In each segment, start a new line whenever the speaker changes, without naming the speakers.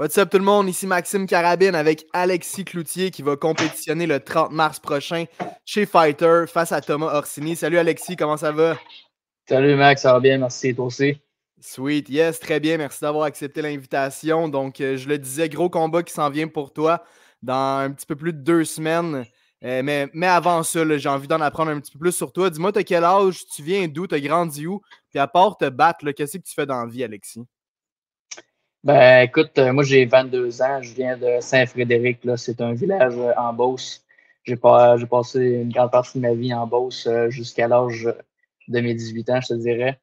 What's up tout le monde, ici Maxime Carabine avec Alexis Cloutier qui va compétitionner le 30 mars prochain chez Fighter face à Thomas Orsini. Salut Alexis, comment ça va?
Salut Max, ça va bien, merci toi aussi.
Sweet, yes, très bien, merci d'avoir accepté l'invitation. Donc, je le disais, gros combat qui s'en vient pour toi dans un petit peu plus de 2 semaines. Mais avant ça, j'ai envie d'en apprendre un petit peu plus sur toi. Dis-moi, t'as quel âge, tu viens d'où, t'as grandi où? Puis à part te battre, qu'est-ce que tu fais dans la vie, Alexis?
Ben écoute, moi j'ai 22 ans, je viens de Saint-Frédéric, là, c'est un village en Beauce. J'ai passé une grande partie de ma vie en Beauce jusqu'à l'âge de mes 18 ans, je te dirais.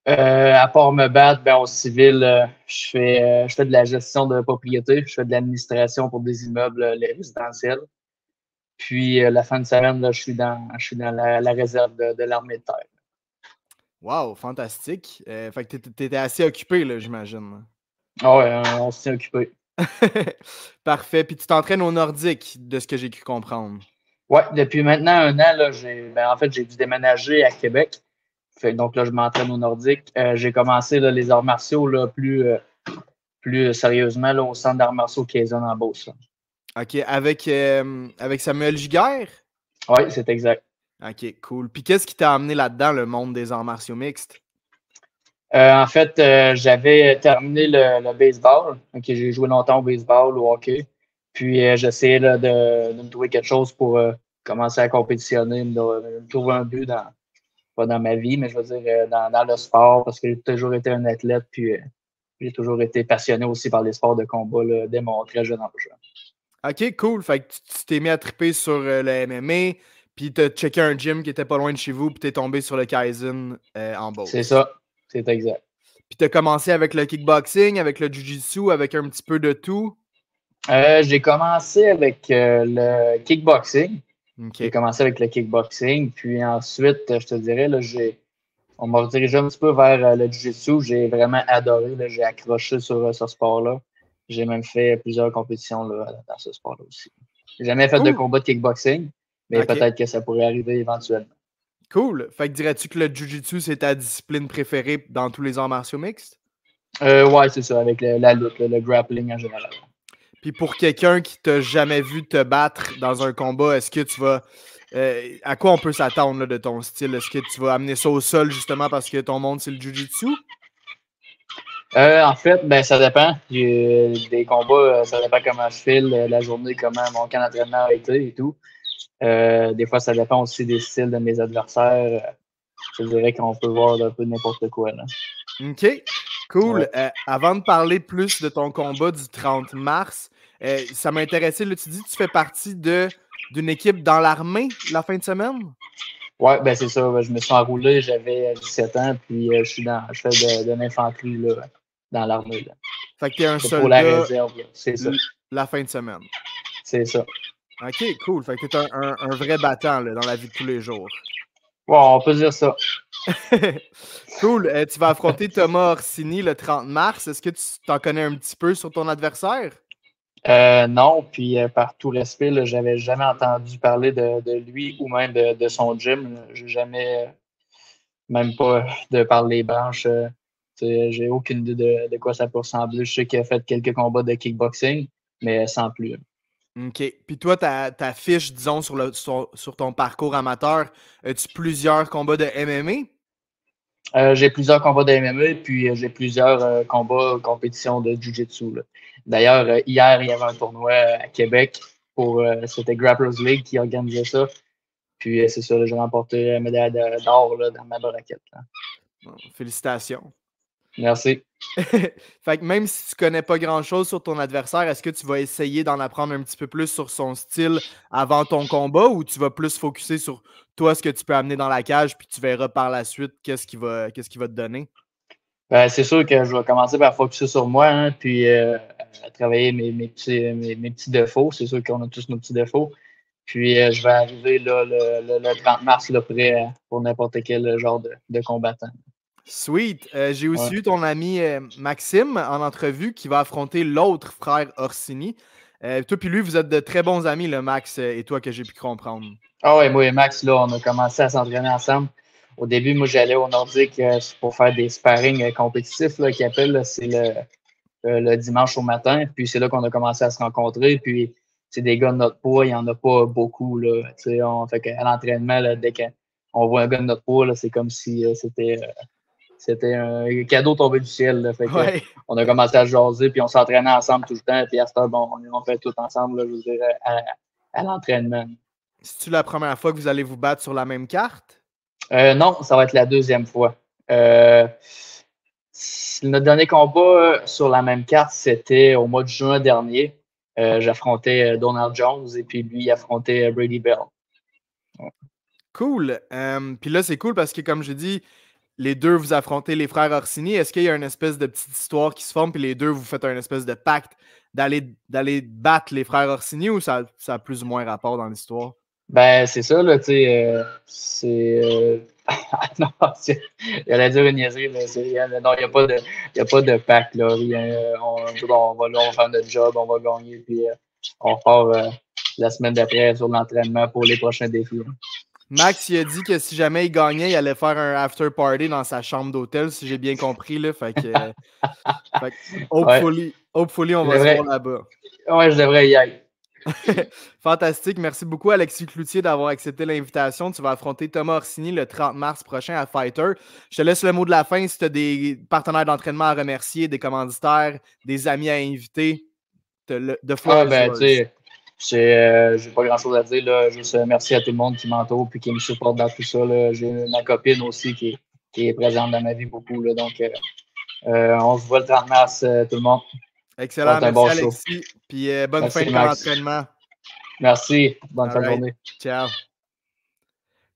À part me battre, ben, au civil, je fais de la gestion de propriété, je fais de l'administration pour des immeubles les résidentiels. Puis la fin de semaine, là, je suis dans la réserve de l'armée de terre.
Wow, fantastique. Fait que t'étais assez occupé, là, j'imagine.
Ah ouais, on s'est occupé.
Parfait. Puis tu t'entraînes au nordique, de ce que j'ai cru comprendre.
Ouais, depuis maintenant un an, là, en fait, j'ai dû déménager à Québec. Donc là, je m'entraîne au nordique. J'ai commencé là, les arts martiaux là, plus sérieusement là, au centre d'arts martiaux Quezon en Beauce. Là.
OK. Avec Samuel Giguère?
Oui, c'est exact.
OK, cool. Puis qu'est-ce qui t'a amené là-dedans, le monde des arts martiaux mixtes?
En fait, j'avais terminé le baseball. Ok, j'ai joué longtemps au baseball, au hockey. Puis j'essayais là, de me trouver quelque chose pour commencer à compétitionner, me trouver un but pas dans ma vie, mais je veux dire dans le sport, parce que j'ai toujours été un athlète, puis j'ai toujours été passionné aussi par les sports de combat là, dès mon très jeune âge.
OK, cool. Fait que tu t'es mis à triper sur le MMA, puis t'as checké un gym qui était pas loin de chez vous, puis t'es tombé sur le Kaizen en
C'est
Beauce.
ça, c'est exact.
Puis t'as commencé avec le kickboxing, avec le jiu-jitsu, avec un petit peu de tout.
J'ai commencé avec le kickboxing. J'ai
OK.
commencé avec le kickboxing, puis ensuite, je te dirais, là, on m'a redirigé un petit peu vers le jiu-jitsu. J'ai vraiment adoré, là, j'ai accroché sur ce sport-là. J'ai même fait plusieurs compétitions là, dans ce sport-là aussi. J'ai jamais fait de
Cool.
combat de kickboxing, mais
OK.
peut-être que ça pourrait arriver éventuellement.
Cool. Fait que dirais-tu que le jiu-jitsu, c'est ta discipline préférée dans tous les arts martiaux mixtes?
Ouais, c'est ça, avec la lutte, le grappling en général.
Puis pour quelqu'un qui t'a jamais vu te battre dans un combat, est-ce que tu vas. À quoi on peut s'attendre de ton style? Est-ce que tu vas amener ça au sol justement parce que ton monde, c'est le jiu-jitsu?
En fait, ben ça dépend. Des combats, ça dépend comment je file, la journée, comment mon camp d'entraînement a été et tout. Des fois, ça dépend aussi des styles de mes adversaires. Je dirais qu'on peut voir un peu n'importe quoi. Là.
OK. Cool.
Ouais.
Avant de parler plus de ton combat du 30 mars, ça m'intéressait. Là, tu dis que tu fais partie d'une équipe dans l'armée la fin de semaine?
Ouais, ben c'est ça. Ben, je me suis enroulé, j'avais 17 ans, puis je fais de l'infanterie là, dans l'armée. Là.
Fait que t'es un
C'est pour la
soldat
réserve, là. C'est ça.
la fin de semaine.
C'est ça.
OK, cool. Fait que t'es un vrai battant là, dans la vie de tous les jours.
Bon, on peut dire ça.
Cool. Tu vas affronter Thomas Orsini le 30 mars. Est-ce que tu t'en connais un petit peu sur ton adversaire?
Non, puis par tout respect, là, j'avais jamais entendu parler de lui ou même de son gym. J'ai jamais, même pas de par les branches. J'ai aucune idée de quoi ça peut ressembler. Je sais qu'il a fait quelques combats de kickboxing, mais sans plus.
OK. Puis toi, ta fiche, disons, sur ton parcours amateur, as-tu plusieurs combats de MMA?
J'ai plusieurs combats de MMA, puis j'ai plusieurs compétitions de Jiu-Jitsu. Là. D'ailleurs, hier, il y avait un tournoi à Québec c'était Grapplers League qui organisait ça. Puis c'est ça, là, j'ai remporté la médaille d'or là, dans ma braquette. Là.
Bon, félicitations.
Merci.
Fait que même si tu connais pas grand-chose sur ton adversaire, est-ce que tu vas essayer d'en apprendre un petit peu plus sur son style avant ton combat ou tu vas plus focuser sur toi, ce que tu peux amener dans la cage, puis tu verras par la suite qu'est-ce qu'il va te donner?
Ben, c'est sûr que je vais commencer par focuser sur moi, hein, puis à travailler mes petits défauts. C'est sûr qu'on a tous nos petits défauts. Puis je vais arriver là, le 30 mars là, prêt pour n'importe quel genre de combattant.
Sweet. J'ai
Ouais.
aussi eu ton ami Maxime en entrevue qui va affronter l'autre frère Orsini. Toi puis lui, vous êtes de très bons amis, le Max et toi, que j'ai pu comprendre.
Ah ouais, moi et Max, là, on a commencé à s'entraîner ensemble. Au début, moi, j'allais au Nordique pour faire des sparring compétitifs, là, qu'ils appellent. Là, le dimanche au matin. Puis c'est là qu'on a commencé à se rencontrer. Puis c'est des gars de notre poids, il n'y en a pas beaucoup. Là. Fait qu'à l'entraînement, là, dès qu'on voit un gars de notre poids, c'est comme si c'était un cadeau tombé du ciel. Là. Fait que,
Ouais.
on a commencé à jaser, puis on s'entraînait ensemble tout le temps. Puis à ce temps, bon, on fait tout ensemble, là, je veux dire, à l'entraînement.
C'est-tu la première fois que vous allez vous battre sur la même carte?
Non, ça va être la deuxième fois. Notre dernier combat sur la même carte, c'était au mois de juin dernier. J'affrontais Donald Jones et puis lui, il affrontait Brady Bell.
Cool. Puis là, c'est cool parce que, comme je dis, les deux, vous affrontez les frères Orsini. Est-ce qu'il y a une espèce de petite histoire qui se forme, puis les deux, vous faites un espèce de pacte d'aller battre les frères Orsini, ou ça a plus ou moins rapport dans l'histoire?
Ben, c'est ça, là, tu sais, c'est... non, j'allais dire une niaiserie, mais non, il n'y a pas de pacte, là. On va faire notre job, on va gagner, puis on part la semaine d'après sur l'entraînement pour les prochains défis.
Max, il a dit que si jamais il gagnait, il allait faire un after party dans sa chambre d'hôtel, si j'ai bien compris, là. Fait que hopefully, on va se voir là-bas.
Ouais, je devrais y aller.
Fantastique. Merci beaucoup, Alexis Cloutier, d'avoir accepté l'invitation. Tu vas affronter Thomas Orsini le 30 mars prochain à Fighter. Je te laisse le mot de la fin. Si tu as des partenaires d'entraînement à remercier, des commanditaires, des amis à inviter, de floor
ben, tu sais, j'ai pas grand-chose à dire. Là. Juste merci à tout le monde qui m'entoure et qui me supporte dans tout ça. Là. J'ai ma copine aussi qui est présente dans ma vie beaucoup. Là. Donc, on se voit le 30 mars, tout le monde.
Excellent. Merci, bon Alexis. Puis bonne fin de l'entraînement.
Merci. Bonne fin de journée.
Ciao.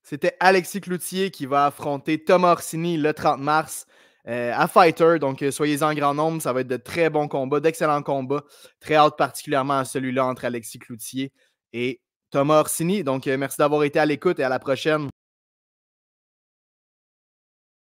C'était Alexis Cloutier qui va affronter Thomas Orsini le 30 mars à Fighter. Donc, soyez-en en grand nombre. Ça va être de très bons combats, d'excellents combats. Très hâte particulièrement à celui-là entre Alexis Cloutier et Thomas Orsini. Donc, merci d'avoir été à l'écoute et à la prochaine.